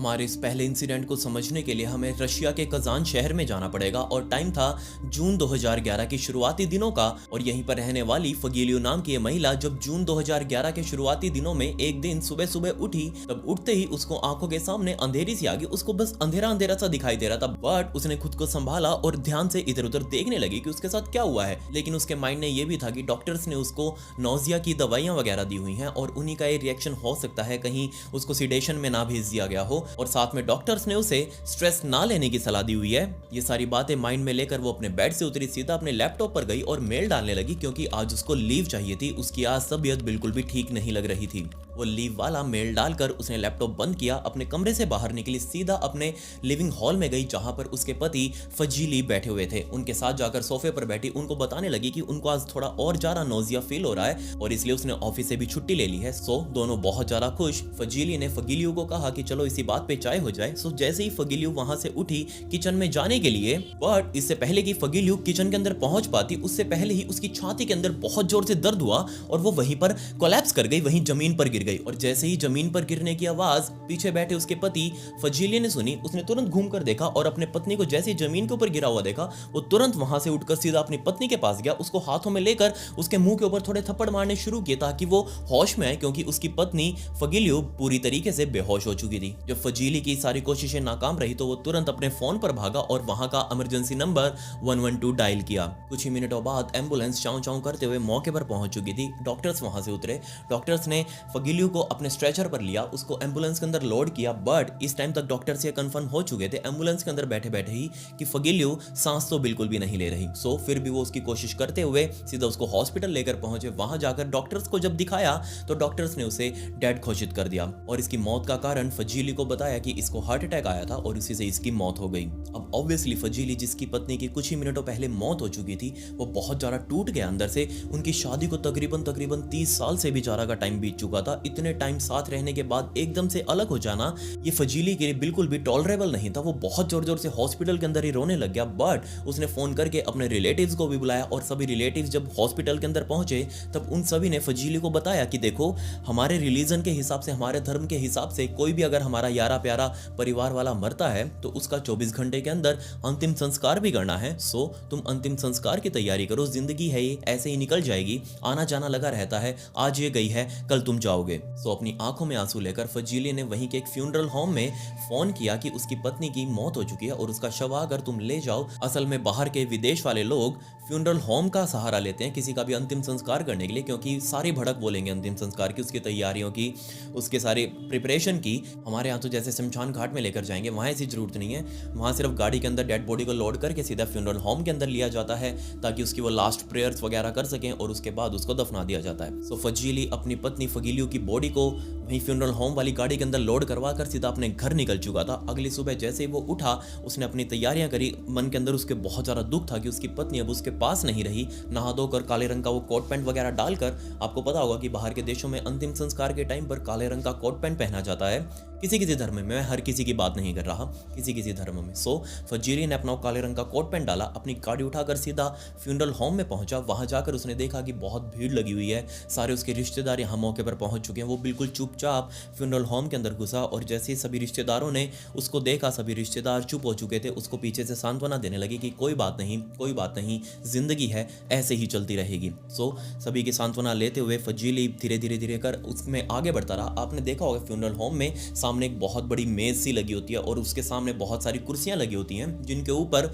हमारे इस पहले इंसिडेंट को समझने के लिए हमें रशिया के कजान शहर में जाना पड़ेगा और टाइम था जून 2011 के शुरुआती दिनों का। और यहीं पर रहने वाली फगीलियो नाम की ये महिला जब जून 2011 के शुरुआती दिनों में एक दिन सुबह सुबह उठी, तब उठते ही उसको आंखों के सामने अंधेरी सी आ गई। उसको बस अंधेरा अंधेरा सा दिखाई दे रहा था, बट उसने खुद को संभाला और ध्यान से इधर उधर देखने लगी कि उसके साथ क्या हुआ है। लेकिन उसके माइंड ने यह भी था कि डॉक्टर्स ने उसको नौजिया की दवाइयां वगैरह दी हुई हैं और उन्हीं का ये रिएक्शन हो सकता है, कहीं उसको सिडेशन में ना भेज दिया गया हो। और साथ में डॉक्टर्स ने उसे स्ट्रेस ना लेने की सलाह दी हुई है। ये सारी बातें माइंड में लेकर वो अपने बेड से उतरी, सीधा अपने लैपटॉप पर गई और मेल डालने लगी, क्योंकि आज उसको लीव चाहिए थी। उसकी आज तबीयत बिल्कुल भी ठीक नहीं लग रही थी। वो लीव वाला मेल डालकर उसने लैपटॉप बंद किया, अपने कमरे से बाहर निकली, सीधा अपने लिविंग हॉल में गई जहां पर उसके पति फजीली बैठे हुए थे। उनके साथ जाकर सोफे पर बैठी उनको बताने लगी कि उनको आज थोड़ा और ज्यादा नौजिया फील हो रहा है और इसलिए उसने ऑफिस से भी छुट्टी ले ली है। सो दोनों बहुत ज्यादा खुश। फजीली ने फगीलियो को कहा कि चलो इसी बात पे चाय हो जाए। सो जैसे ही फगीलियो वहां से उठी किचन में जाने के लिए, बट इससे पहले कि फगीलियो किचन के अंदर पहुंच पाती, उससे पहले ही उसकी छाती के अंदर बहुत जोर से दर्द हुआ और वो वहीं पर कोलैप्स कर गई, वहीं जमीन पर गिर गई। और जैसे ही जमीन पर गिरने की आवाज पीछे बैठे उसके पति फजीली ने सुनी, उसने तुरंत घूमकर देखा और अपने पत्नी को जैसे ही जमीन के ऊपर गिरा हुआ देखा, वो तुरंत वहां से उठकर सीधा अपनी पत्नी के पास गया, उसको हाथों में लेकर उसके मुंह के ऊपर थोड़े थप्पड़ मारने शुरू किए ताकि वो होश में आए, क्योंकि उसकी पत्नी फगीलियो पूरी तरीके से बेहोश हो चुकी थी। जब फजीली की सारी कोशिशें नाकाम रही तो वो तुरंत अपने फोन पर भागा और वहां का इमरजेंसी नंबर 112 डायल किया। कुछ ही मिनटों बाद एम्बुलेंस चाँव चाँव करते हुए मौके पर पहुंच चुकी थी। डॉक्टर्स वहां से उतरे। डॉक्टर्स ने फगीलियो को अपने स्ट्रेचर पर लिया, उसको एम्बुलेंस के अंदर लोड किया, बट इस टाइम तक डॉक्टर्स ये कंफर्म हो चुके थे एम्बुलेंस के अंदर बैठे बैठे ही कि फगीलियो सांस तो बिल्कुल भी नहीं ले रही। सो फिर भी वो उसकी कोशिश करते हुए सीधा उसको हॉस्पिटल लेकर पहुंचे। वहां जाकर डॉक्टर्स को जब दिखाया तो डॉक्टर्स ने उसे डेड घोषित कर दिया और इसकी मौत का कारण फजीली को बताया कि इसको हार्ट अटैक आया था और उसी से इसकी मौत हो गई। अब ऑब्वियसली फजीली, जिसकी पत्नी की कुछ ही मिनटों पहले मौत हो चुकी थी, वो बहुत ज्यादा टूट गया अंदर से। उनकी शादी को तकरीबन 30 साल से भी ज्यादा का टाइम बीत चुका था। इतने टाइम साथ रहने के बाद एकदम से अलग हो जाना ये फजीली के लिए बिल्कुल भी टॉलरेबल नहीं था। वो बहुत जोर जोर से हॉस्पिटल के अंदर ही रोने लग गया, बट उसने फोन करके अपने रिलेटिव्स को भी बुलाया और सभी रिलेटिव्स जब हॉस्पिटल के अंदर पहुंचे तब उन सभी ने फजीली को बताया कि देखो, हमारे रिलीजन के हिसाब से, हमारे धर्म के हिसाब से कोई भी अगर हमारा यारा प्यारा परिवार वाला मरता है तो उसका 24 घंटे के अंदर अंतिम संस्कार भी करना है। सो तुम अंतिम संस्कार की तैयारी करो, जिंदगी है ये ऐसे ही निकल जाएगी, आना जाना लगा रहता है, आज ये गई है कल तुम जाओगे। सो अपनी आंखों में आंसू लेकर फजीली ने वहीं के एक फ्यूनरल होम में फोन किया कि उसकी पत्नी की मौत हो चुकी है और उसका शव अगर तुम ले जाओ। असल में बाहर के विदेश वाले लोग फ्यूनरल होम का सहारा लेते हैं किसी का भी अंतिम संस्कार करने के लिए, क्योंकि सारी भड़क बोलेंगे अंतिम संस्कार की, उसकी तैयारियों की, उसके सारे प्रिपरेशन की। हमारे यहाँ तो जैसे शमशान घाट में लेकर जाएंगे, वहाँ ऐसी जरूरत नहीं है। वहाँ सिर्फ गाड़ी के अंदर डेड बॉडी को लोड करके सीधा फ्यूनरल होम के अंदर लिया जाता है ताकि उसकी वो लास्ट प्रेयर्स वगैरह कर सकें और उसके बाद उसको दफना दिया जाता है। सो फजीली अपनी पत्नी फगीलियो की बॉडी को वहीं फ्यूनरल होम वाली गाड़ी के अंदर लोड करवा कर सीधा अपने घर निकल चुका था। अगली सुबह जैसे ही वो उठा, उसने अपनी तैयारियां करी। मन के अंदर उसके बहुत ज़्यादा दुख था कि उसकी पत्नी अब उसके पास नहीं रही। नहा धोकर काले रंग का वो कोट पैंट वगैरह डालकर, आपको पता होगा कि बाहर के देशों में अंतिम संस्कार के टाइम पर काले रंग का कोट पैंट पहना जाता है, किसी किसी धर्म में, मैं हर किसी की बात नहीं कर रहा, किसी किसी धर्म में। सो फजीली ने अपना काले रंग का कोट पैंट डाला, अपनी गाड़ी उठाकर सीधा फ्यूनरल होम में पहुंचा। वहां जाकर उसने देखा कि बहुत भीड़ लगी हुई है, सारे उसके रिश्तेदार यहाँ मौके पर पहुंच चुके हैं। वो बिल्कुल चुपचाप फ्यूनरल होम के अंदर घुसा और जैसे ही सभी रिश्तेदारों ने उसको देखा, सभी रिश्तेदार चुप हो चुके थे, उसको पीछे से सांत्वना देने लगे कि कोई बात नहीं, कोई बात नहीं, जिंदगी है ऐसे ही चलती रहेगी। सो सभी की सांत्वना लेते हुए फजीली धीरे धीरे धीरे कर उसमें आगे बढ़ता रहा। आपने देखा होगा फ्यूनरल होम में सामने एक बहुत बड़ी मेज सी लगी होती है और उसके सामने बहुत सारी कुर्सियां लगी होती हैं जिनके ऊपर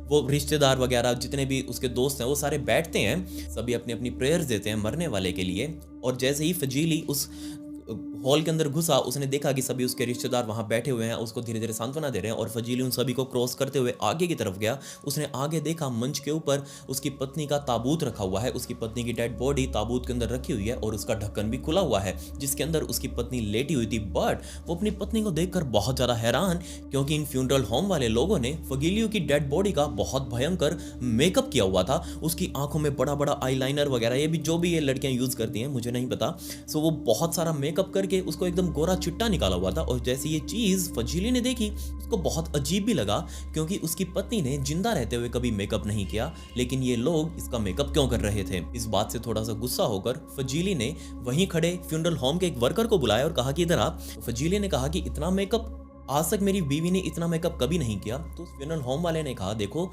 वो रिश्तेदार वगैरह जितने भी उसके दोस्त हैं वो सारे बैठते हैं, सभी अपनी अपनी प्रेयर्स देते हैं मरने वाले के लिए। और जैसे ही फजीली उस हॉल के अंदर घुसा, उसने देखा कि सभी उसके रिश्तेदार वहां बैठे हुए हैं, उसको धीरे धीरे सांत्वना दे रहे हैं और फजीली उन सभी को क्रॉस करते हुए आगे की तरफ गया। उसने आगे देखा मंच के ऊपर उसकी पत्नी का ताबूत रखा हुआ है, उसकी पत्नी की डेड बॉडी ताबूत के अंदर रखी हुई है और उसका ढक्कन भी खुला हुआ है जिसके अंदर उसकी पत्नी लेटी हुई थी। बट वो अपनी पत्नी को देखकर बहुत ज्यादा हैरान, क्योंकि इन फ्यूनरल होम वाले लोगों ने फगीलियो की डेड बॉडी का बहुत भयंकर मेकअप किया हुआ था। उसकी आंखों में बड़ा बड़ा आईलाइनर वगैरह, ये भी जो भी ये लड़कियां यूज करती हैं मुझे नहीं पता। सो वो बहुत सारा मेकअप करके उसको एकदम गोरा चिट्टा निकाला हुआ था। और जैसे ये चीज फजीली ने देखी उसको बहुत अजीब भी लगा, क्योंकि उसकी पत्नी ने जिंदा रहते हुए कभी मेकअप नहीं किया, लेकिन ये लोग इसका मेकअप क्यों कर रहे थे। इस बात से थोड़ा सा गुस्सा होकर फजीली ने वहीं खड़े फ्यूनरल होम के एक वर्कर को बुलाया और कहा कि इधर आप। फजीली ने कहा कि इतना मेकअप आज तक मेरी बीवी ने इतना मेकअप कभी नहीं किया। तो उस फ्यूनरल होम वाले ने कहा, देखो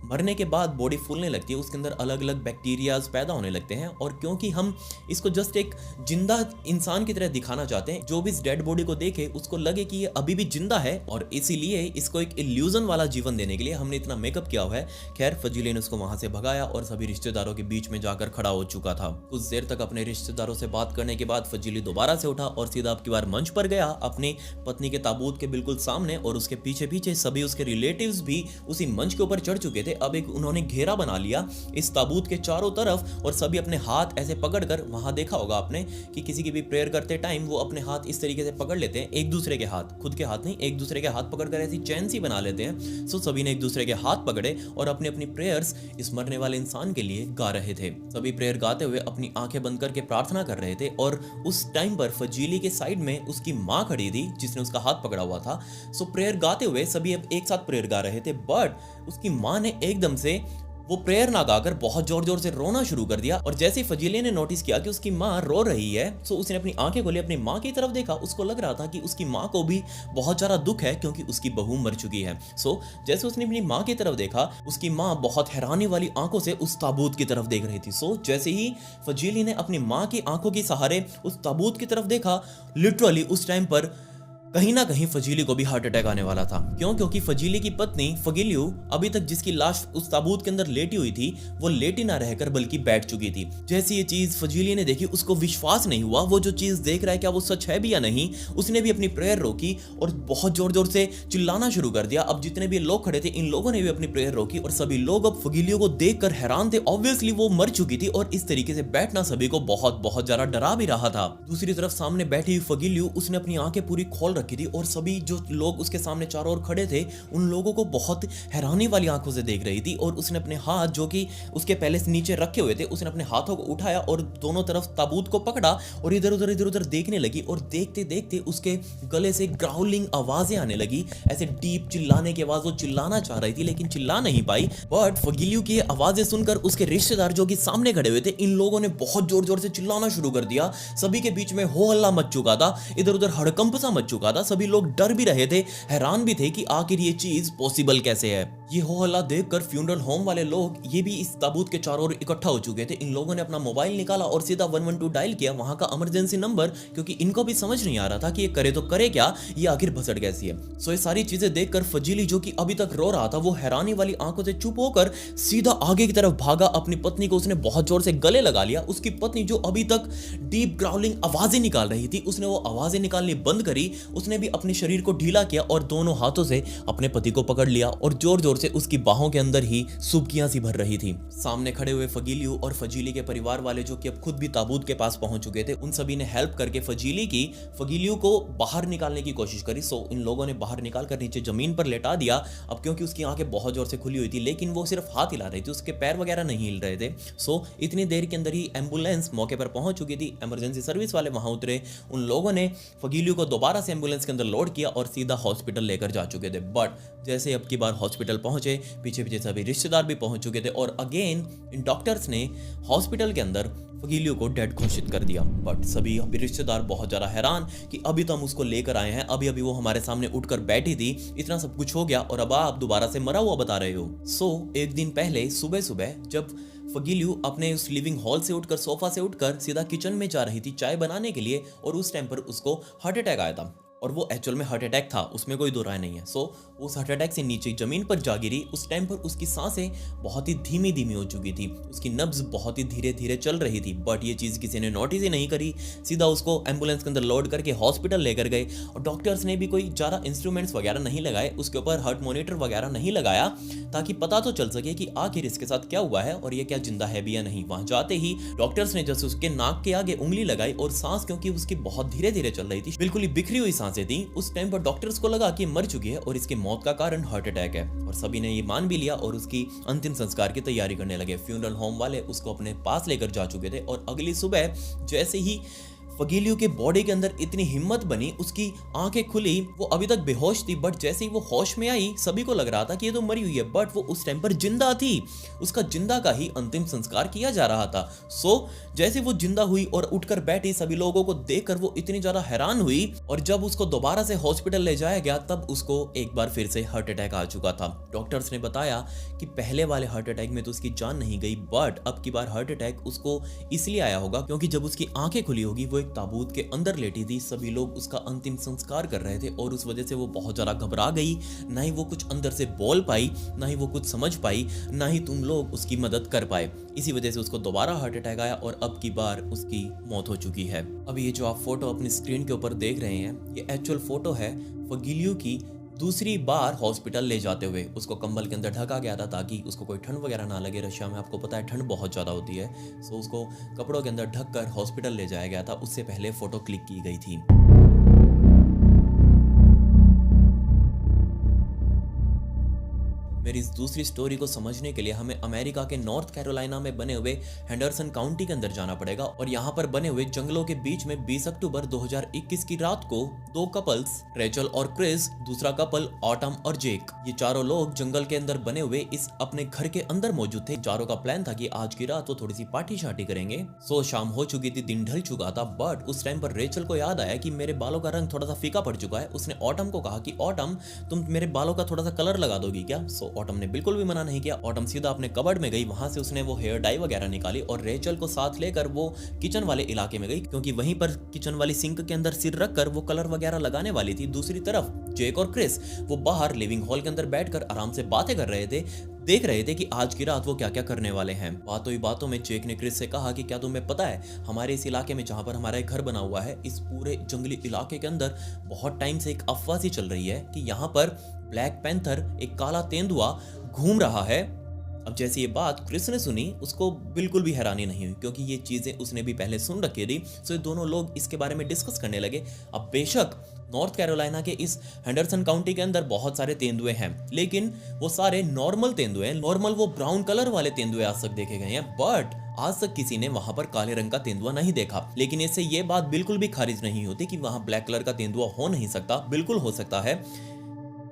मरने के बाद बॉडी फूलने लगती है, उसके अंदर अलग अलग बैक्टीरियाज पैदा होने लगते हैं, और क्योंकि हम इसको जस्ट एक जिंदा इंसान की तरह दिखाना चाहते हैं, जो भी इस डेड बॉडी को देखे उसको लगे कि ये अभी भी जिंदा है, और इसीलिए इसको एक इल्यूजन वाला जीवन देने के लिए हमने इतना मेकअप किया हुआ है। खैर फजीली ने उसको वहां से भगाया और सभी रिश्तेदारों के बीच में जाकर खड़ा हो चुका था। कुछ देर तक अपने रिश्तेदारों से बात करने के बाद फजीली दोबारा से उठा और सीधा अब की बार मंच पर गया, अपनी पत्नी के ताबूत के बिल्कुल सामने, और उसके पीछे पीछे सभी उसके रिलेटिव्स भी उसी मंच के ऊपर चढ़ चुके थे। अब एक उन्होंने घेरा बना लिया इस ताबूत के चारों तरफ, और सभी अपने हाथ ऐसे पकड़कर, वहां देखा होगा आपने कि किसी की भी प्रेयर करते टाइम वो अपने हाथ इस तरीके से पकड़ लेते हैं, एक दूसरे के हाथ, खुद के हाथ नहीं, एक दूसरे के हाथ पकड़कर ऐसी चैन सी बना लेते हैं। सो सभी ने एक दूसरे के हाथ पकड़े और अपनी अपनी प्रेयर्स इस मरने वाले इंसान के लिए गा रहे थे। सभी प्रेयर गाते हुए अपनी आंखें बंद करके प्रार्थना कर रहे थे, और उस टाइम पर फजीली के साइड में उसकी माँ खड़ी थी जिसने उसका हाथ पकड़ा हुआ था। सो प्रेयर गाते हुए सभी अब एक साथ प्रेयर गा रहे थे, बट उसकी माँ ने एकदम से वो प्रेयर ना गाकर बहुत जोर जोर से रोना शुरू कर दिया। और जैसे ही फजीले ने नोटिस किया कि उसकी माँ रो रही है, तो उसने अपनी आंखें खोली, अपनी माँ की तरफ देखा। उसको लग रहा था कि उसकी माँ को भी बहुत ज्यादा दुख है क्योंकि उसकी बहू मर चुकी है। सो जैसे उसने अपनी माँ की तरफ देखा, उसकी माँ बहुत हैरानी वाली आंखों से उस ताबूत की तरफ देख रही थी। सो जैसे ही फजीली ने अपनी माँ की आंखों के सहारे उस ताबूत की तरफ देखा, लिटरली उस टाइम पर कहीं ना कहीं फजीली को भी हार्ट अटैक आने वाला था। क्यों? क्योंकि फजीली की पत्नी फगीलियो अभी तक जिसकी लाश उस ताबूत के अंदर लेटी हुई थी, वो लेटी ना रहकर बल्कि बैठ चुकी थी। जैसे ये चीज फजीली ने देखी, उसको विश्वास नहीं हुआ, वो जो चीज देख रहा है क्या वो सच है भी या नहीं। उसने भी अपनी प्रेयर रोकी और बहुत जोर जोर से चिल्लाना शुरू कर दिया। अब जितने भी लोग खड़े थे, इन लोगों ने भी अपनी प्रेयर रोकी, और सभी लोग अब फगीलियो को देखकर हैरान थे। ऑब्वियसली वो मर चुकी थी, और इस तरीके से बैठना सभी को बहुत बहुत ज्यादा डरा भी रहा था। दूसरी तरफ सामने बैठी हुई फगीलियो, उसने अपनी आंखें पूरी खोल रखी थी, और सभी जो लोग उसके सामने चारों ओर खड़े थे, उन लोगों को बहुत हैरानी वाली आंखों से देख रही थी। और उसने अपने हाथ जो कि उसके पहले से नीचे रखे हुए थे, उसने अपने हाथों को उठाया और दोनों तरफ ताबूत को पकड़ा और इधर उधर देखने लगी। और देखते देखते उसके गले से ग्राउलिंग आवाजें आने लगी, ऐसे डीप चिल्लाने की आवाज। वो चिल्लाना चाह रही थी लेकिन चिल्ला नहीं पाई। बट फगीलियो की आवाजें सुनकर उसके रिश्तेदार जो कि सामने खड़े हुए थे, इन लोगों ने बहुत जोर जोर से चिल्लाना शुरू कर दिया। सभी के बीच में हो हल्ला मच चुका था, इधर उधर हड़कंप सा मच चुका था। सभी लोग डर भी रहे थे, हैरान भी थे कि आखिर ये चीज पॉसिबल कैसे है। ये हो हल्ला देखकर फ्यूनरल होम वाले लोग ये भी इस ताबूत के चारों ओर इकट्ठा हो चुके थे। इन लोगों ने अपना मोबाइल निकाला और सीधा 112 डायल किया, वहां का इमरजेंसी नंबर, क्योंकि इनको भी समझ नहीं आ रहा था कि ये करे तो करे क्या, ये आखिर भसड़ कैसी है। सो ये सारी चीजें देखकर फजीली जो कि अभी तक रो रहा था, वो हैरानी वाली आंखों से चुप होकर सीधा आगे की तरफ भागा। अपनी पत्नी को उसने बहुत जोर से गले लगा लिया। उसकी पत्नी जो अभी तक डीप ग्राउलिंग आवाजें निकाल रही थी, उसने वो आवाजें निकालनी बंद करी। उसने भी अपने शरीर को ढीला किया और दोनों हाथों से अपने पति को पकड़ लिया और जोर जोर से उसकी बाहों के अंदर ही सुबकियां सी भर रही थी। सामने खड़े हुए फगीलियो और फजीली के परिवार वाले जो कि अब खुद भी ताबूत के पास पहुंच चुके थे, उन सभी ने हेल्प करके फगीलियो को बाहर निकालने की कोशिश करी। सो इन लोगों ने बाहर निकाल कर नीचे जमीन पर लेटा दिया। अब क्योंकि उसकी आंखें बहुत जोर से खुली हुई थी, लेकिन वो सिर्फ हाथ हिला रही थी, उसके पैर वगैरह नहीं हिल रहे थे। सो इतनी देर के अंदर ही एम्बुलेंस मौके पर पहुंच चुकी थी। इमरजेंसी सर्विस वाले वहां उतरे। उन लोगों ने फगीलियो को दोबारा से एम्बुलेंस के अंदर लोड किया और सीधा हॉस्पिटल लेकर जा चुके थे। बट जैसे अब की बार हॉस्पिटल पहुंचे, पीछे पीछे सभी रिश्तेदार भी पहुंच चुके थे, और अगेन इन डॉक्टर्स ने हॉस्पिटल के अंदर फगीलियो को डेड घोषित कर दिया। बट सभी अभी रिश्तेदार बहुत ज्यादा हैरान कि अभी तो हम उसको लेकर आए हैं, अभी अभी वो हमारे सामने उठकर बैठी थी, इतना सब कुछ हो गया और अब आप दोबारा से मरा हुआ बता रहे हो। सो एक दिन पहले सुबह सुबह जब फगीलियो अपने उस लिविंग हॉल से उठकर, सोफा से उठकर सीधा किचन में जा रही थी चाय बनाने के लिए, और उस टाइम पर उसको हार्ट अटैक आया था। और वो एक्चुअल में हार्ट अटैक था, उसमें कोई दो राय नहीं है। सो उस हार्ट अटैक से नीचे जमीन पर जा गिरी। उस टाइम पर उसकी सांसें बहुत ही धीमी धीमी हो चुकी थी, उसकी नब्ज बहुत ही धीरे धीरे चल रही थी। बट ये चीज़ किसी ने नोटिस ही नहीं करी। सीधा उसको एम्बुलेंस के अंदर लोड करके हॉस्पिटल लेकर गए, और डॉक्टर्स ने भी कोई ज़्यादा इंस्ट्रूमेंट्स वगैरह नहीं लगाए, उसके ऊपर हार्ट मॉनिटर वगैरह नहीं लगाया, ताकि पता तो चल सके कि आखिर इसके साथ क्या हुआ है और ये क्या जिंदा है भी या नहीं। वहां जाते ही डॉक्टर्स ने जैसे उसके नाक के आगे उंगली लगाई, और सांस क्योंकि उसकी बहुत धीरे धीरे चल रही थी, बिल्कुल ही बिखरी हुई सांसें थी, उस टाइम पर डॉक्टर्स को लगा कि मर चुकी है और इसकी मौत का कारण हार्ट अटैक है। और सभी ने ये मान भी लिया और उसकी अंतिम संस्कार की तैयारी करने लगे। फ्यूनरल होम वाले उसको अपने पास लेकर जा चुके थे, और अगली सुबह जैसे ही फगीलियो के बॉडी के अंदर इतनी हिम्मत बनी, उसकी आंखें खुली, वो अभी तक बेहोश थी बट जैसे ही वो होश में आई सभी को लग रहा था कि ये तो मरी हुई है, बट वो उस टाइम पर जिंदा थी। उसका जिंदा का ही अंतिम संस्कार किया जा रहा था। जैसे वो जिंदा हुई और उठकर बैठी, सभी लोगों को देखकर वो इतनी ज्यादा हैरान हुई और जब उसको दोबारा से हॉस्पिटल ले जाया गया तब उसको एक बार फिर से हार्ट अटैक आ चुका था। डॉक्टर्स ने बताया कि पहले वाले हार्ट अटैक में तो उसकी जान नहीं गई, बट अब की बार हार्ट अटैक उसको इसलिए आया होगा क्योंकि जब उसकी आंखें खुली होगी वो एक ताबूत के अंदर लेटी थी, सभी लोग उसका अंतिम संस्कार कर रहे थे और उस वजह से वो बहुत ज्यादा घबरा गई। ना ही वो कुछ अंदर से बोल पाई, ना ही वो कुछ समझ पाई, ना ही तुम लोग उसकी मदद कर पाए। इसी वजह से उसको दोबारा हार्ट अटैक आया और अब की बार उसकी मौत हो चुकी है। अब ये जो आप फोटो अपनी स्क्रीन के ऊपर देख रहे हैं, ये एक्चुअल फोटो है फगीलियो की दूसरी बार हॉस्पिटल ले जाते हुए। उसको कंबल के अंदर ढका गया था ताकि उसको कोई ठंड वगैरह ना लगे। रशिया में आपको पता है ठंड बहुत ज़्यादा होती है, सो उसको कपड़ों के अंदर ढक कर हॉस्पिटल ले जाया गया था। उससे पहले फोटो क्लिक की गई थी। मेरी इस दूसरी स्टोरी को समझने के लिए हमें अमेरिका के नॉर्थ कैरोलिना में बने हुए हेंडरसन काउंटी के अंदर जाना पड़ेगा और यहाँ पर बने हुए जंगलों के बीच में 20 अक्टूबर 2021 की रात को दो कपल्स, रेचल और क्रिस, दूसरा कपल ऑटम और जेक, ये चारों लोग जंगल के अंदर बने हुए इस अपने घर के अंदर मौजूद थे। चारों का प्लान था कि आज की रात वो थोड़ी सी पार्टी शार्टी करेंगे। शाम हो चुकी थी, दिन ढल चुका था, बट उस टाइम पर रेचल को याद आया कि मेरे बालों का रंग थोड़ा सा फीका पड़ चुका है। उसने ऑटम को कहा कि ऑटम, तुम मेरे बालों का थोड़ा सा कलर लगा दोगी क्या? ऑटम ने बिल्कुल भी मना नहीं किया। ऑटम सीधा अपने कबर्ड में गई, वहां से उसने वो हेयर डाई वगैरह निकाली और रेचल को साथ लेकर वो किचन वाले इलाके में गई क्योंकि वहीं पर किचन वाली सिंक के अंदर सिर रखकर वो कलर वगैरह लगाने वाली थी। दूसरी तरफ जेक और क्रिस वो बाहर लिविंग हॉल के अंदर बैठकर आराम से बातें कर रहे थे, देख रहे थे कि आज की रात वो क्या क्या करने वाले हैं। बातों ही बातों में जेक ने क्रिस से कहा कि क्या तुम्हें पता है, हमारे इस इलाके में जहां पर हमारा एक घर बना हुआ है, इस पूरे जंगली इलाके के अंदर बहुत टाइम से एक अफवाह सी चल रही है कि यहाँ पर ब्लैक पैंथर, एक काला तेंदुआ घूम रहा है। अब जैसे ये बात क्रिस ने सुनी, उसको बिल्कुल भी हैरानी नहीं हुई क्योंकि ये चीजें उसने भी पहले सुन रखी थी। ये दोनों लोग इसके बारे में डिस्कस करने लगे। अब बेशक नॉर्थ कैरोलिना के इस हेंडरसन काउंटी के अंदर बहुत सारे तेंदुए हैं, लेकिन वो सारे नॉर्मल तेंदुए हैं। नॉर्मल वो ब्राउन कलर वाले तेंदुए आज तक देखे गए हैं, बट आज तक किसी ने वहां पर काले रंग का तेंदुआ नहीं देखा। लेकिन इससे ये बात बिल्कुल भी खारिज नहीं होती कि वहां ब्लैक कलर का तेंदुआ हो नहीं सकता। बिल्कुल हो सकता है,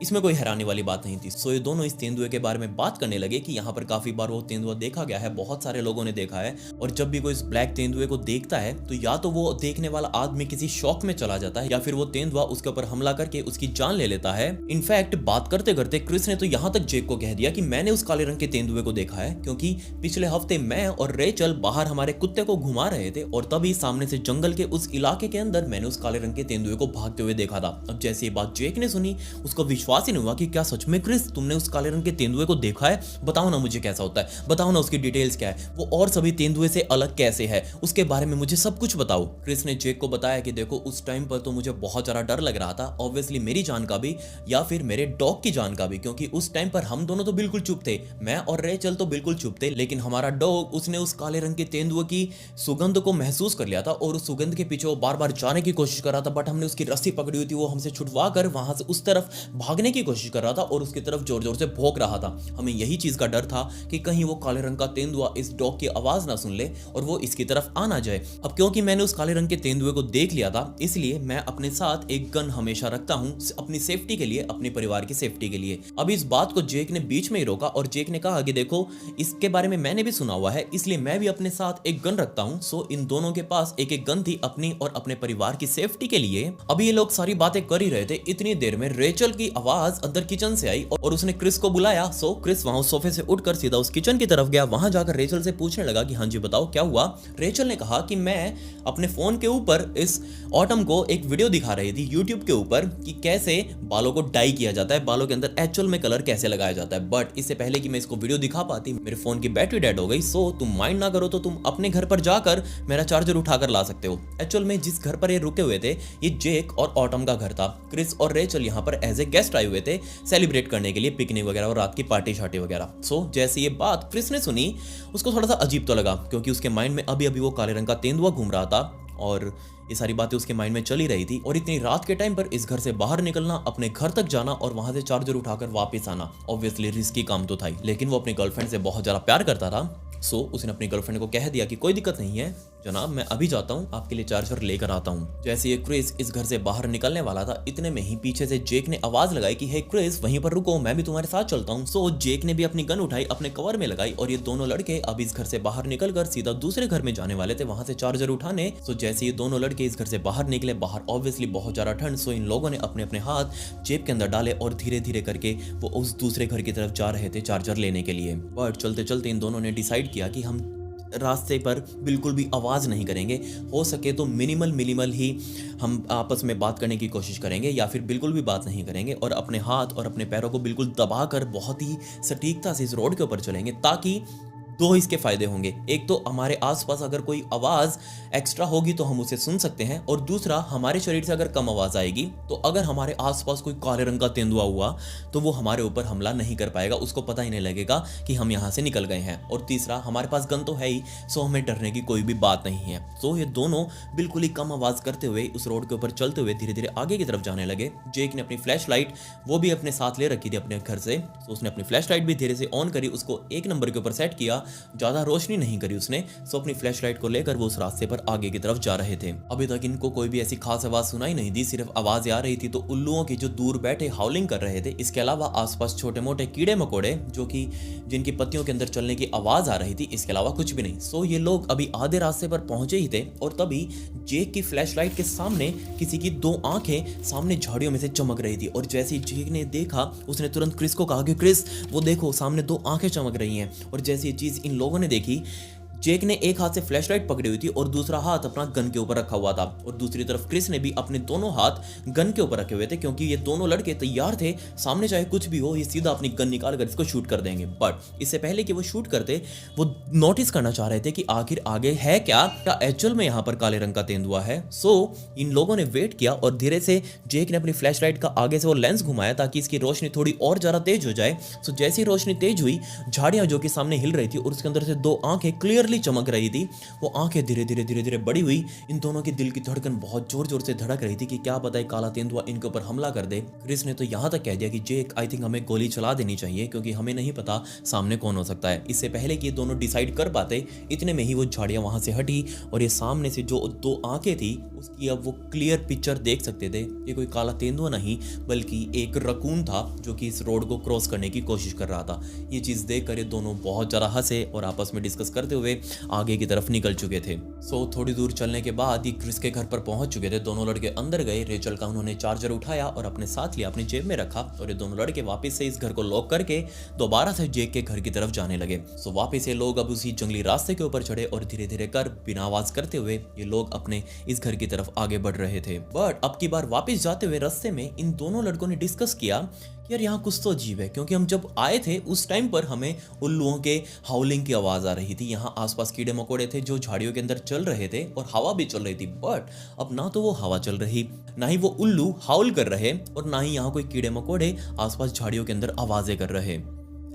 इसमें कोई हैरानी वाली बात नहीं थी। ये दोनों इस तेंदुए के बारे में बात करने लगे कि यहाँ पर काफी बार वो तेंदुआ देखा गया है, बहुत सारे लोगों ने देखा है, और जब भी कोई इस ब्लैक तेंदुए को देखता है तो या तो वो देखने वाला आदमी किसी शॉक में चला जाता है या फिर वो तेंदुआ उसके ऊपर हमला करके उसकी जान ले लेता है। इनफैक्ट बात करते करते क्रिस ने तो यहाँ तक जेक को कह दिया कि मैंने उस काले रंग के तेंदुए को देखा है क्योंकि पिछले हफ्ते मैं और रेचल बाहर हमारे कुत्ते को घुमा रहे थे और तभी सामने से जंगल के उस इलाके के अंदर मैंने उस काले रंग के तेंदुए को भागते हुए देखा था। अब जैसे ये बात जेक ने सुनी, उसको विश्वास ही नहीं हुआ कि क्या सच में क्रिस तुमने उस काले रंग के तेंदुए को देखा है? बताओ ना मुझे कैसा होता है, बताओ ना उसकी डिटेल्स क्या है, वो और सभी तेंदुए से अलग कैसे है, उसके बारे में मुझे सब कुछ बताओ। क्रिस ने जेक को बताया कि देखो उस टाइम पर तो मुझे बहुत ज्यादा डर लग रहा था, ऑब्वियसली मेरी जान का भी या फिर मेरे डॉग की जान का भी, क्योंकि उस टाइम पर हम दोनों तो बिल्कुल चुप थे, मैं और रेचल तो बिल्कुल चुप थे, लेकिन हमारा डॉग उसने उस काले रंग के तेंदुए की सुगंध को महसूस कर लिया था और उस सुगंध के पीछे वो बार बार जाने की कोशिश कर रहा था, बट हमने उसकी रस्सी पकड़ी हुई थी, वो हमसे छुटवा कर वहां से उस तरफ भागने की कोशिश कर रहा था और उसकी तरफ जोर जोर से भौंक रहा था। हमें यही चीज का डर था कि कहीं वो काले रंग का तेंदुआ इस डॉग की आवाज ना सुन ले और वो इसकी तरफ आ ना जाए। अब क्योंकि मैंने उस काले रंग के तेंदुए को देख लिया था, इसलिए मैं अपने साथ एक गन हमेशा रखता हूं, अपनी सेफ्टी के लिए, अपने परिवार की सेफ्टी के लिए। अब इस बात को जेक ने बीच में ही रोका और जेक ने कहा कि देखो इसके बारे में मैंने भी सुना हुआ है, इसलिए मैं भी अपने साथ एक गन रखता हूं। इन दोनों के पास एक एक गन थी अपनी और अपने परिवार की सेफ्टी के लिए। अभी ये लोग सारी बातें कर ही रहे थे, इतनी देर में रेचल की आवाज अंदर किचन से आई और उसने क्रिस को बुलाया। क्रिस वहां उस सोफे से उठकर सीधा उस किचन की तरफ गया। वहां जाकर रेचल से पूछने लगा कि हाँ जी बताओ क्या हुआ। रेचल ने कहा कि मैं अपने फोन के ऊपर इस ऑटम को एक वीडियो दिखा रही थी यूट्यूब के ऊपर कि कैसे बालों को डाई किया जाता है, बालों के अंदर एक्चुअल में कलर कैसे लगाया जाता है, बट इससे पहले कि मैं इसको वीडियो दिखा पाती मेरे फोन की बैटरी डेड हो गई। तुम माइंड ना करो तो तुम अपने घर पर जाकर मेरा चार्जर उठाकर ला सकते हो। एक्चुअल में जिस घर पर ये रुके हुए थे ये जेक और ऑटम का घर था। क्रिस और रेचल यहाँ पर एज ए गेस्ट आए हुए थे सेलिब्रेट करने के लिए, पिकनिक वगैरह और रात की पार्टी शार्टी वगैरह। जैसे ये बात क्रिस ने सुनी उसको थोड़ा सा अजीब तो लगा क्योंकि उसके माइंड में अभी अभी वो काले रंग का तेंदुआ घूम रहा था और ये सारी बातें उसके माइंड में चली रही थी। और इतनी रात के टाइम पर इस घर से बाहर निकलना, अपने घर तक जाना और वहां से चार्जर उठाकर वापस आना ऑब्वियसली रिस्की काम तो था ही, लेकिन वो अपनी गर्लफ्रेंड से बहुत ज्यादा प्यार करता था। उसने अपनी गर्लफ्रेंड को कह दिया कि कोई दिक्कत नहीं है, जनाब मैं अभी जाता हूँ, आपके लिए चार्जर लेकर आता हूँ। जैसे ये क्रिस इस घर से बाहर निकलने वाला था, इतने में ही पीछे से जेक ने आवाज लगाई कि हे क्रिस वहीं पर रुको, मैं भी तुम्हारे साथ चलता हूँ। सो जेक ने भी अपनी गन उठाई, अपने कवर में लगाई और ये दोनों लड़के अब इस घर से बाहर निकलकर सीधा दूसरे घर में जाने वाले थे, वहां से चार्जर उठाने। सो जैसे ये दोनों लड़के इस घर से बाहर निकले, बाहर ऑब्वियसली बहुत ज्यादा ठंड, सो इन लोगों ने अपने अपने हाथ जेब के अंदर डाले और धीरे धीरे करके वो उस दूसरे घर की तरफ जा रहे थे चार्जर लेने के लिए। बट चलते चलते इन दोनों ने डिसाइड किया कि हम रास्ते पर बिल्कुल भी आवाज़ नहीं करेंगे, हो सके तो मिनिमल ही हम आपस में बात करने की कोशिश करेंगे या फिर बिल्कुल भी बात नहीं करेंगे और अपने हाथ और अपने पैरों को बिल्कुल दबाकर बहुत ही सटीकता से इस रोड के ऊपर चलेंगे, ताकि दो इसके फायदे होंगे। एक तो हमारे आसपास अगर कोई आवाज एक्स्ट्रा होगी तो हम उसे सुन सकते हैं, और दूसरा हमारे शरीर से अगर कम आवाज आएगी तो अगर हमारे आसपास कोई काले रंग का तेंदुआ हुआ तो वो हमारे ऊपर हमला नहीं कर पाएगा, उसको पता ही नहीं लगेगा कि हम यहाँ से निकल गए हैं। और तीसरा हमारे पास गन तो है ही, सो हमें डरने की कोई भी बात नहीं है। सो ये दोनों बिल्कुल ही कम आवाज करते हुए उस रोड के ऊपर चलते हुए धीरे धीरे आगे की तरफ जाने लगे। जेक ने अपनी फ्लैश लाइट वो भी अपने साथ ले रखी थी अपने घर से, तो उसने अपनी फ्लैश लाइट भी धीरे से ऑन करी, उसको 1 नंबर के ऊपर सेट किया, ज्यादा रोशनी नहीं करी उसने। सो अपनी फ्लैश लाइट को लेकर वो उस रास्ते पर आगे की तरफ जा रहे थे। अभी तक इनको कोई भी ऐसी खास आवाज सुनाई नहीं दी, सिर्फ आवाजें आ रही थी तो उल्लुओं की जो दूर बैठे हाउलिंग कर रहे थे। इसके अलावा आसपास छोटे मोटे कीड़े मकोड़े जो कि जिनकी पत्तियों के अंदर चलने की आवाज आ रही थी, इसके अलावा कुछ भी नहीं। सो ये लोग अभी आधे रास्ते पर पहुंचे ही थे और तभी जेक की फ्लैश लाइट के सामने किसी की 2 आंखें सामने झाड़ियों में से चमक रही थी। और जैसे ही जेक ने देखा उसने तुरंत क्रिस को कहा कि क्रिस वो देखो सामने 2 आंखें चमक रही हैं। और जैसे ये चीज इन लोगों ने देखी, जेक ने एक हाथ से फ्लैशलाइट पकड़ी हुई थी और दूसरा हाथ अपना गन के ऊपर रखा हुआ था, और दूसरी तरफ क्रिस ने भी अपने दोनों हाथ गन के ऊपर रखे हुए थे, क्योंकि ये दोनों लड़के तैयार थे, सामने चाहे कुछ भी हो ये सीधा अपनी गन निकाल कर इसको शूट कर देंगे। बट इससे पहले कि वो शूट करते, वो नोटिस करना चाह रहे थे कि आखिर आगे है क्या एक्चुअल में यहाँ पर काले रंग का तेंदुआ है। सो इन लोगों ने वेट किया और धीरे से जेक ने अपनी फ्लैशलाइट का आगे से वो लेंस घुमाया ताकि इसकी रोशनी थोड़ी और ज्यादा तेज हो जाए। सो जैसी रोशनी तेज हुई, झाड़ियां जो कि सामने हिल रही थी और उसके अंदर से 2 आंखें क्लियरली चमक रही थी, वो आंखें धीरे धीरे बड़ी हुई। इन दोनों के दिल की धड़कन बहुत जोर जोर से धड़क रही थी कि क्या पता है काला तेंदुआ इनके ऊपर हमला कर दे। क्रिस ने तो यहां तक कह दिया कि जेक आई थिंक हमें गोली चला देनी चाहिए, क्योंकि हमें नहीं पता सामने कौन हो सकता है। इससे पहले कि ये दोनों डिसाइड कर पाते, इतने में ही वो झाड़ियां वहां से हटी और ये सामने से जो 2 आंखें थी उसकी अब वो क्लियर पिक्चर देख सकते थे। ये कोई काला तेंदुआ नहीं बल्कि एक रकून था जो कि इस रोड को क्रॉस करने की कोशिश कर रहा था। ये चीज देखकर ये दोनों बहुत ज्यादा हंसे और आपस में डिस्कस करते हुए आगे की तरफ निकल चुके थे। सो थोड़ी दूर चलने के बाद ये क्रिस के घर पर पहुंच चुके थे। दोनों लड़के अंदर गए, रेचल का उन्होंने चार्जर उठाया और अपने साथ लिया, अपनी जेब में रखा, और ये दोनों लड़के वापस से इस घर को लॉक करके दोबारा से जेक के घर की तरफ जाने लगे। सो वापस से लोग अब उसी जंगली रास्ते के ऊपर चढ़े और धीरे धीरे कर बिना आवाज करते हुए ये लोग अपने इस घर की तरफ आगे बढ़ रहे थे। बट अब की बार वापस जाते हुए रास्ते में इन दोनों लड़कों ने डिस्कस किया यार यहाँ कुछ तो अजीब है, क्योंकि हम जब आए थे उस टाइम पर हमें उल्लुओं के हाउलिंग की आवाज आ रही थी। यहाँ आसपास कीड़े मकोड़े थे जो झाड़ियों के अंदर चल रहे थे और हवा भी चल रही थी। बट अब ना तो वो हवा चल रही, ना ही वो उल्लू हाउल कर रहे, और ना ही यहाँ कोई कीड़े मकोड़े आसपास झाड़ियों के अंदर आवाजें कर रहे।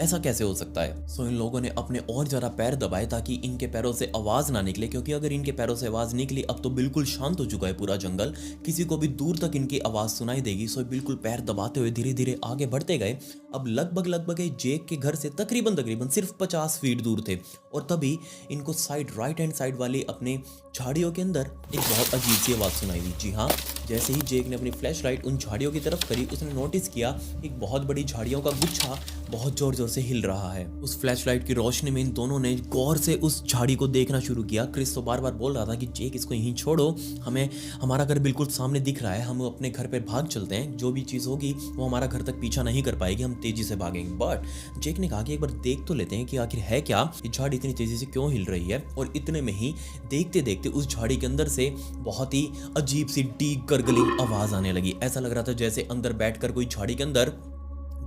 ऐसा कैसे हो सकता है? सो इन लोगों ने अपने और ज्यादा पैर दबाए ताकि इनके पैरों से आवाज ना निकले, क्योंकि अगर इनके पैरों से आवाज निकली अब तो बिल्कुल शांत हो चुका है पूरा जंगल, किसी को भी दूर तक इनकी आवाज सुनाई देगी। सो बिल्कुल पैर दबाते हुए धीरे धीरे आगे बढ़ते गए। अब लगभग जेक के घर से तकरीबन सिर्फ 50 फीट दूर थे, और तभी इनको साइड राइट हैंड साइड वाले अपने झाड़ियों के अंदर एक बहुत अजीब सी आवाज सुनाई दी। जी हाँ, जैसे ही जेक ने अपनी फ्लैश लाइट उन झाड़ियों की तरफ करी, उसने नोटिस किया एक बहुत बड़ी झाड़ियों का गुच्छा बहुत जोर जोर से हिल रहा है। उस फ्लैश लाइट की रोशनी में इन दोनों ने गौर से उस झाड़ी को देखना शुरू किया। क्रिस तो बार बार बोल रहा था कि जेक इसको यहीं छोड़ो, हमें हमारा घर बिल्कुल सामने दिख रहा है, हम अपने घर पे भाग चलते हैं, जो भी चीज होगी वो हमारा घर तक पीछा नहीं कर पाएगी, हम तेजी से भागेंगे। बट जेक ने कहा कि एक बार देख तो लेते हैं कि आखिर है क्या, ये झाड़ी इतनी तेजी से क्यों हिल रही है। और इतने में ही देखते देखते उस झाड़ी के अंदर से बहुत ही अजीब सी डीप गर्गलिंग आवाज आने लगी। ऐसा लग रहा था जैसे अंदर बैठकर कोई झाड़ी के अंदर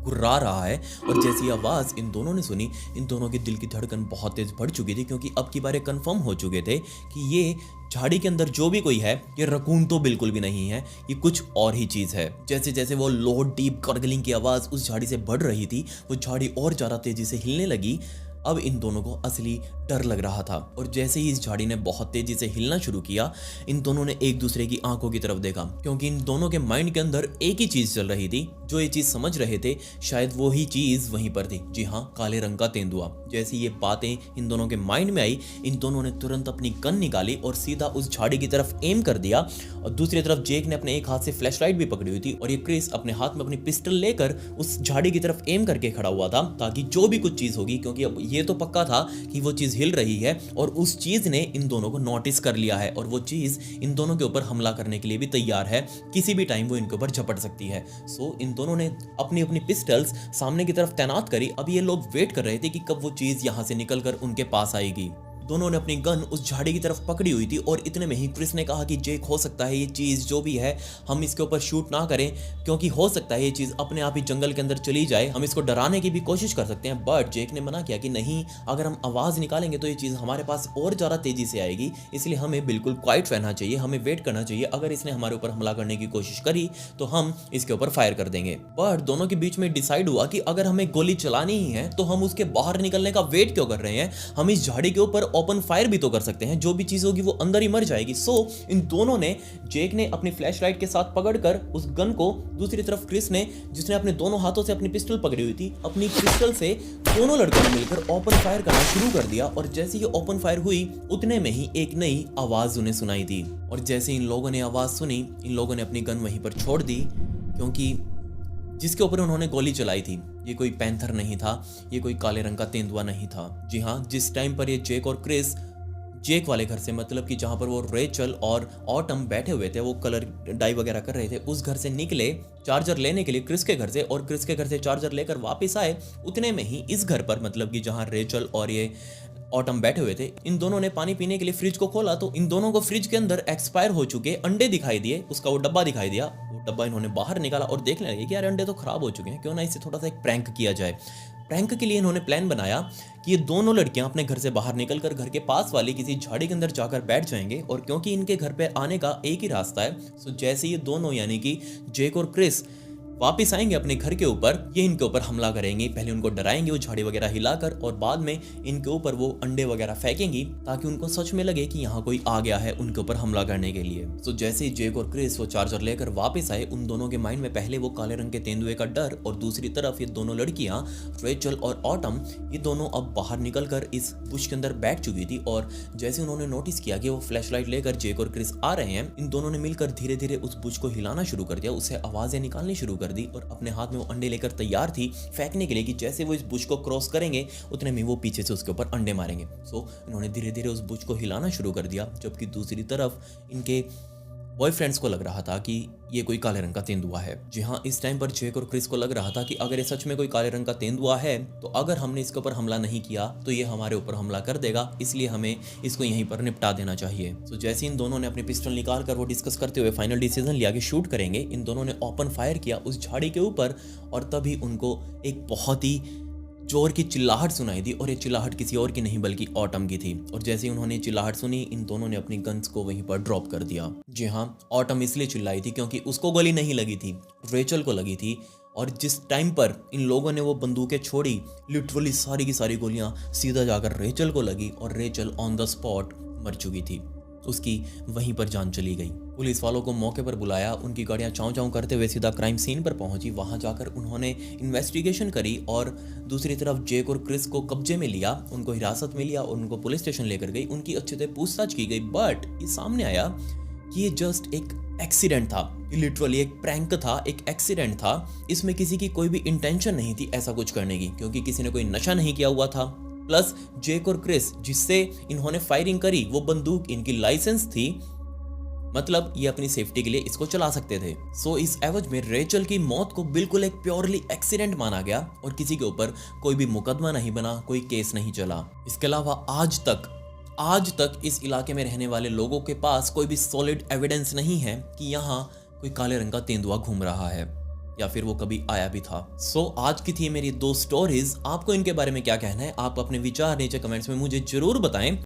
गुर्रा रहा है। और जैसी आवाज इन दोनों ने सुनी, इन दोनों के दिल की धड़कन बहुत तेज बढ़ चुकी थी, क्योंकि अब की बार कंफर्म हो चुके थे कि ये झाड़ी के अंदर जो भी कोई है ये रकून तो बिल्कुल भी नहीं है, ये कुछ और ही चीज है। जैसे जैसे वो लो डीप गर्गलिंग की आवाज उस झाड़ी से बढ़ रही थी, वो झाड़ी और ज्यादा तेजी से हिलने लगी। अब इन दोनों को असली डर लग रहा था। और जैसे ही इस झाड़ी ने बहुत तेजी से हिलना शुरू किया, इन दोनों ने एक दूसरे की आंखों की तरफ देखा, क्योंकि इन दोनों के माइंड के अंदर एक ही चीज चल रही थी। जो ये चीज समझ रहे थे, शायद वो ही चीज वहीं पर थी। जी हाँ, काले रंग का तेंदुआ। जैसी ये बातें इन दोनों के माइंड में आई, इन दोनों ने तुरंत अपनी गन निकाली और सीधा उस झाड़ी की तरफ एम कर दिया। और दूसरी तरफ जेक ने अपने एक हाथ से फ्लैश लाइट भी पकड़ी हुई थी, और ये क्रिस अपने हाथ में अपनी पिस्टल लेकर उस झाड़ी की तरफ एम करके खड़ा हुआ था, ताकि जो भी कुछ चीज होगी, क्योंकि अब ये तो पक्का था कि वो चीज हिल रही है और उस चीज ने इन दोनों को नोटिस कर लिया है, और वो चीज इन दोनों के ऊपर हमला करने के लिए भी तैयार है। किसी भी टाइम वो इनके ऊपर झपट सकती है। सो इन दोनों ने अपनी अपनी पिस्टल्स सामने की तरफ तैनात करी। अब ये लोग वेट कर रहे थे कि कब वो चीज यहां से निकलकर उनके पास आएगी। दोनों ने अपनी गन उस झाड़ी की तरफ पकड़ी हुई थी, और इतने में ही क्रिस ने कहा कि जेक, हो सकता है ये चीज जो भी है हम इसके ऊपर शूट ना करें, क्योंकि हो सकता है ये चीज अपने आप ही जंगल के अंदर चली जाए। हम इसको डराने की भी कोशिश कर सकते हैं। बट जेक ने मना किया कि नहीं, अगर हम आवाज निकालेंगे तो ये चीज हमारे पास और ज्यादा तेजी से आएगी, इसलिए हमें बिल्कुल क्वाइट रहना चाहिए, हमें वेट करना चाहिए। अगर इसने हमारे ऊपर हमला करने की कोशिश करी तो हम इसके ऊपर फायर कर देंगे। बट दोनों के बीच में डिसाइड हुआ कि अगर हमें गोली चलानी ही है तो हम उसके बाहर निकलने का वेट क्यों कर रहे हैं, हम इस झाड़ी के ऊपर ओपन फायर भी तो कर सकते हैं। जो भी चीज होगी वो अंदर ही मर जाएगी। सो इन दोनों ने, जेक ने अपनी फ्लैश लाइट के साथ पकड़कर उस गन को, दूसरी तरफ क्रिस ने, जिसने अपने दोनों हाथों से अपनी पिस्टल पकड़ी हुई थी, अपनी पिस्टल से दोनों लड़कों ने मिलकर ओपन फायर करना शुरू कर दिया। और जैसे ही ओपन फायर हुई, उतने में ही एक नई आवाज उन्हें सुनाई दी। और जैसे इन लोगों ने आवाज सुनी, इन लोगों ने अपनी गन वहीं पर छोड़ दी, क्योंकि जिसके ऊपर उन्होंने गोली चलाई थी ये कोई पैंथर नहीं था, ये कोई काले रंग का तेंदुआ नहीं था। जी हाँ, जिस टाइम पर ये जेक और क्रिस जेक वाले घर से, मतलब कि जहां पर वो रेचल और ऑटम बैठे हुए थे, वो कलर डाई वगैरह कर रहे थे, उस घर से निकले चार्जर लेने के लिए क्रिस के घर से, और क्रिस के घर से चार्जर लेकर वापस आए, उतने में ही इस घर पर, मतलब कि जहां रेचल और ये ऑटम बैठे हुए थे, इन दोनों ने पानी पीने के लिए फ्रिज को खोला तो इन दोनों को फ्रिज के अंदर एक्सपायर हो चुके अंडे दिखाई दिए। उसका वो डब्बा दिखाई दिया। वो डब्बा इन्होंने बाहर निकाला और देखने लगे कि यार अंडे तो खराब हो चुके हैं, क्यों ना इसे थोड़ा सा एक प्रैंक किया जाए। प्रैंक के लिए इन्होंने प्लान बनाया कि ये दोनों लड़कियां अपने घर से बाहर निकलकर घर के पास वाली किसी झाड़ी के अंदर जाकर बैठ जाएंगे, और क्योंकि इनके घर पे आने का एक ही रास्ता है, सो जैसे ये दोनों यानी कि जेक और क्रिस वापिस आएंगे अपने घर के ऊपर, ये इनके ऊपर हमला करेंगे। पहले उनको डराएंगे वो झाड़ी वगैरह हिलाकर, और बाद में इनके ऊपर वो अंडे वगैरह फेंकेंगी, ताकि उनको सच में लगे कि यहाँ कोई आ गया है उनके ऊपर हमला करने के लिए। तो जैसे ही जेक और क्रिस वो चार्जर लेकर वापस आए, उन दोनों के माइंड में पहले वो काले रंग के तेंदुए का डर, और दूसरी तरफ ये दोनों लड़कियां रेचल और ऑटम, ये दोनों अब बाहर निकलकर इस बुश के अंदर बैठ चुकी थी। और जैसे उन्होंने नोटिस किया कि वो फ्लैश लाइट लेकर जेक और क्रिस आ रहे हैं, इन दोनों ने मिलकर धीरे धीरे उस बुश को हिलाना शुरू कर दिया, उससे आवाजें निकालनी शुरू कर दी, और अपने हाथ में वो अंडे लेकर तैयार थी फेंकने के लिए, कि जैसे वो इस बुश को क्रॉस करेंगे उतने में वो पीछे से उसके ऊपर अंडे मारेंगे। सो इन्होंने धीरे धीरे उस बुश को हिलाना शुरू कर दिया, जबकि दूसरी तरफ इनके बॉयफ्रेंड्स को लग रहा था कि ये कोई काले रंग का तेंदुआ है। जी हाँ, इस टाइम पर जेक और क्रिस को लग रहा था कि अगर ये सच में कोई काले रंग का तेंदुआ है, तो अगर हमने इसके ऊपर हमला नहीं किया तो ये हमारे ऊपर हमला कर देगा, इसलिए हमें इसको यहीं पर निपटा देना चाहिए। तो जैसे इन दोनों ने अपनी पिस्टल निकाल कर वो डिस्कस करते हुए फाइनल डिसीजन लिया कि शूट करेंगे, इन दोनों ने ओपन फायर किया उस झाड़ी के ऊपर, और तभी उनको एक बहुत ही जोर की चिल्लाहट सुनाई दी, और ये चिल्लाहट किसी और की नहीं बल्कि ऑटम की थी। और जैसे ही उन्होंने चिल्लाहट सुनी, इन दोनों ने अपनी गन्स को वहीं पर ड्रॉप कर दिया। जी हाँ, ऑटम इसलिए चिल्लाई थी क्योंकि उसको गोली नहीं लगी थी, रेचल को लगी थी। और जिस टाइम पर इन लोगों ने वो बंदूकें छोड़ी, लिटरली सारी की सारी गोलियां सीधा जाकर रेचल को लगी, और रेचल ऑन द स्पॉट मर चुकी थी, उसकी वहीं पर जान चली गई। पुलिस वालों को मौके पर बुलाया, उनकी गाड़ियां चाँव चाँव करते हुए सीधा क्राइम सीन पर पहुंची। वहां जाकर उन्होंने इन्वेस्टिगेशन करी, और दूसरी तरफ जेक और क्रिस को कब्जे में लिया, उनको हिरासत में लिया, और उनको पुलिस स्टेशन लेकर गई। उनकी अच्छे से पूछताछ की गई, बट ये सामने आया कि ये जस्ट एक एक्सीडेंट था, लिटरली एक प्रैंक था, एक एक्सीडेंट था। इसमें किसी की कोई भी इंटेंशन नहीं थी ऐसा कुछ करने की, क्योंकि किसी ने कोई नशा नहीं किया हुआ था। प्लस जेक और क्रिस जिससे इन्होंने फायरिंग करी, वो बंदूक इनकी लाइसेंस थी, मतलब ये अपनी सेफ्टी के लिए इसको चला सकते थे। सो इस एवज में रेचल की मौत को बिल्कुल एक प्योरली एक्सीडेंट माना गया, और किसी के ऊपर कोई भी मुकदमा नहीं बना, कोई केस नहीं चला। इसके अलावा आज तक इस इलाके में रहने वाले लोगों के पास कोई भी सॉलिड एविडेंस नहीं है कि यहाँ कोई काले रंग का तेंदुआ घूम रहा है, या फिर वो कभी आया भी था। सो आज की थी मेरी 2 स्टोरीज। आपको इनके बारे में क्या कहना है? आप अपने विचार नीचे कमेंट्स में मुझे जरूर बताएं।